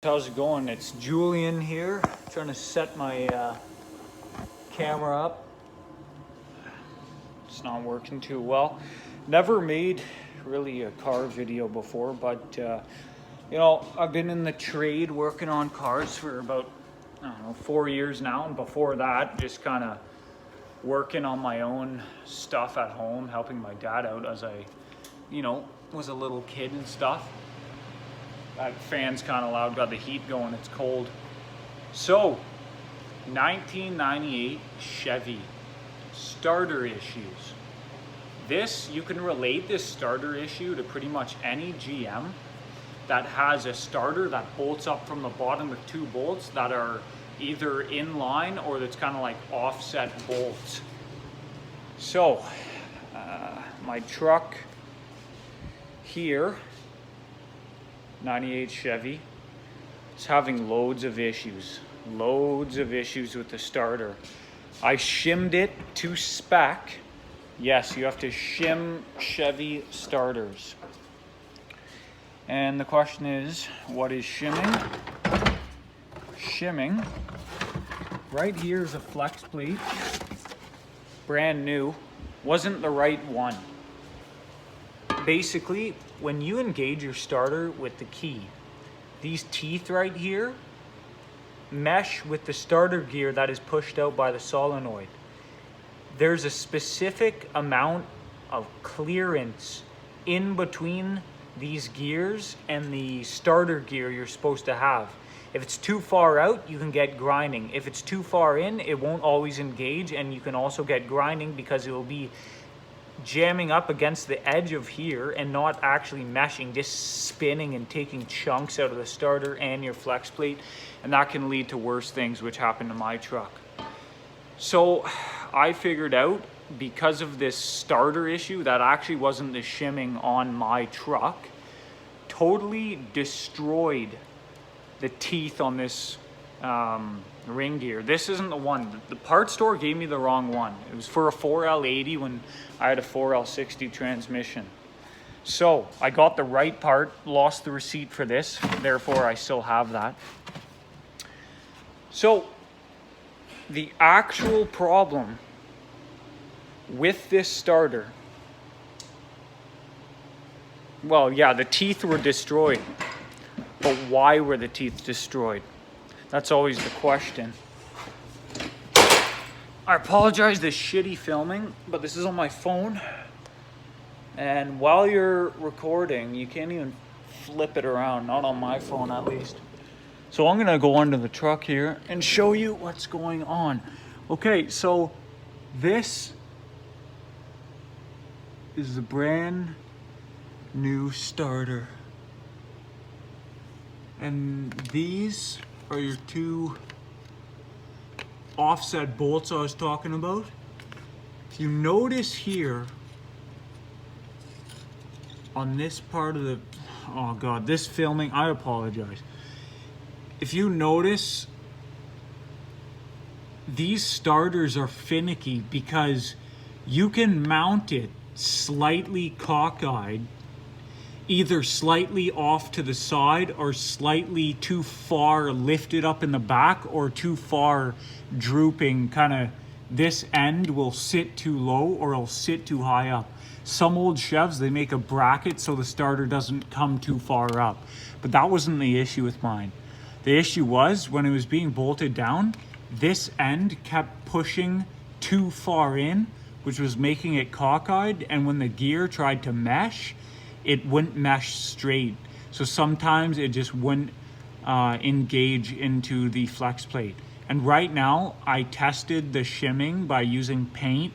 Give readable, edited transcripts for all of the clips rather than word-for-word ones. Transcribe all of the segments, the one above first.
How's it going? It's Julian here, trying to set my camera up. It's not working too well. Never made really a car video before, but I've been in the trade working on cars for about, 4 years now, and before that, just kind of working on my own stuff at home, helping my dad out as I, was a little kid and stuff. That fan's kind of loud, got the heat going, it's cold. So, 1998 Chevy, starter issues. You can relate this starter issue to pretty much any GM that has a starter that bolts up from the bottom with two bolts that are either in line or that's kind of like offset bolts. So, my truck here, 98 Chevy, it's having loads of issues with the starter. I shimmed it to spec. Yes, you have to shim Chevy starters. And the question is, what is shimming? Shimming, right here is a flex plate, brand new, wasn't the right one. Basically, when you engage your starter with the key, these teeth right here mesh with the starter gear that is pushed out by the solenoid. There's a specific amount of clearance in between these gears and the starter gear you're supposed to have. If it's too far out, you can get grinding. If it's too far in, it won't always engage, and you can also get grinding because it will be jamming up against the edge of here and not actually meshing, just spinning and taking chunks out of the starter and your flex plate, and that can lead to worse things, which happened to my truck. So I figured out, because of this starter issue, that actually wasn't the shimming on my truck, totally destroyed the teeth on this ring gear. This isn't the one. The parts store gave me the wrong one. It was for a 4L80 when I had a 4L60 transmission. So I got the right part, lost the receipt for this, therefore I still have that. So the actual problem with this starter, well, yeah, the teeth were destroyed, but why were the teeth destroyed? That's always the question. I apologize, this shitty filming, but this is on my phone. And while you're recording, you can't even flip it around, not on my phone at least. So I'm gonna go under the truck here and show you what's going on. Okay, so this is the brand new starter. And these are your two offset bolts I was talking about. If you notice here on this part of the, oh God, this filming, I apologize. If you notice, these starters are finicky because you can mount it slightly cockeyed, either slightly off to the side or slightly too far lifted up in the back or too far drooping, kind of this end will sit too low or it'll sit too high up. Some old Chevs, they make a bracket so the starter doesn't come too far up, but that wasn't the issue with mine. The issue was when it was being bolted down, this end kept pushing too far in, which was making it cockeyed, and when the gear tried to mesh, it wouldn't mesh straight. So sometimes it just wouldn't engage into the flex plate. And right now, I tested the shimming by using paint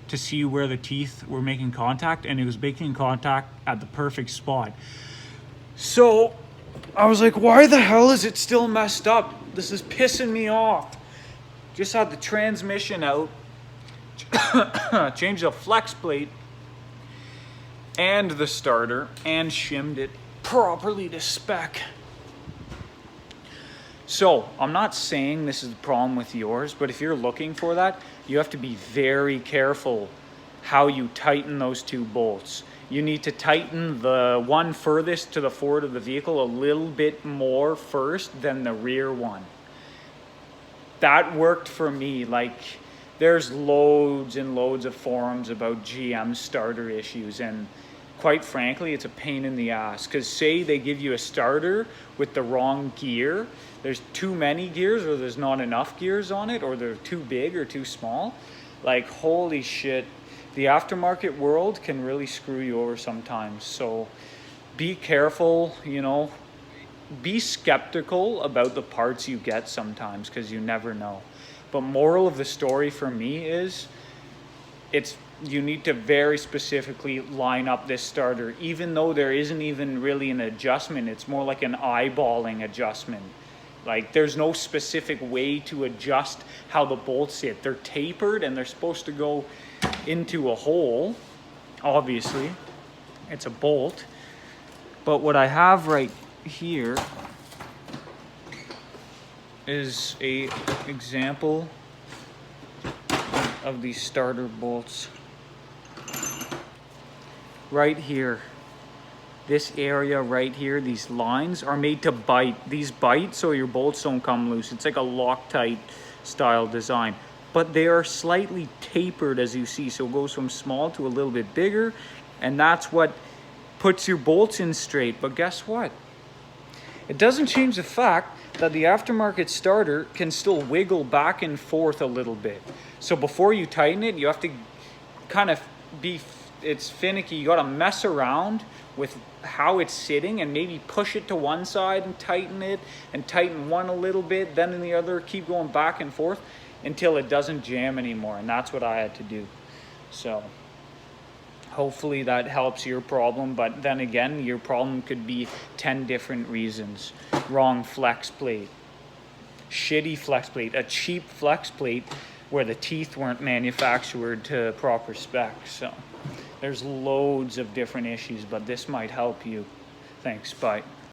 to see where the teeth were making contact, and it was making contact at the perfect spot. So I was like, why the hell is it still messed up? This is pissing me off. Just had the transmission out, changed the flex plate and the starter, and shimmed it properly to spec. So I'm not saying this is the problem with yours, but if you're looking for that, you have to be very careful how you tighten those two bolts. you need to tighten the one furthest to the forward of the vehicle a little bit more first than the rear one. That worked for me. Like, there's loads and loads of forums about GM starter issues, and quite frankly, it's a pain in the ass. Because say they give you a starter with the wrong gear, there's too many gears, or there's not enough gears on it, or they're too big or too small. Like, holy shit, the aftermarket world can really screw you over sometimes. So be careful, you know, be skeptical about the parts you get sometimes, because you never know. But moral of the story for me is, you need to very specifically line up this starter. Even though there isn't even really an adjustment, it's more like an eyeballing adjustment. Like, there's no specific way to adjust how the bolts sit. They're tapered and they're supposed to go into a hole. Obviously, it's a bolt. But what I have right here is a example of these starter bolts. Right here, this area right here, these lines are made to bite. These bite so your bolts don't come loose. It's like a Loctite style design, but they are slightly tapered, as you see, so it goes from small to a little bit bigger, and that's what puts your bolts in straight. But guess what? It doesn't change the fact that the aftermarket starter can still wiggle back and forth a little bit. So before you tighten it, you have to kind of it's finicky. You gotta mess around with how it's sitting and maybe push it to one side and tighten it, and tighten one a little bit, then in the other, keep going back and forth until it doesn't jam anymore. And that's what I had to do. So hopefully that helps your problem, but then again, your problem could be 10 different reasons. Wrong flex plate, shitty flex plate, a cheap flex plate where the teeth weren't manufactured to proper specs. So there's loads of different issues, but this might help you. Thanks, bye.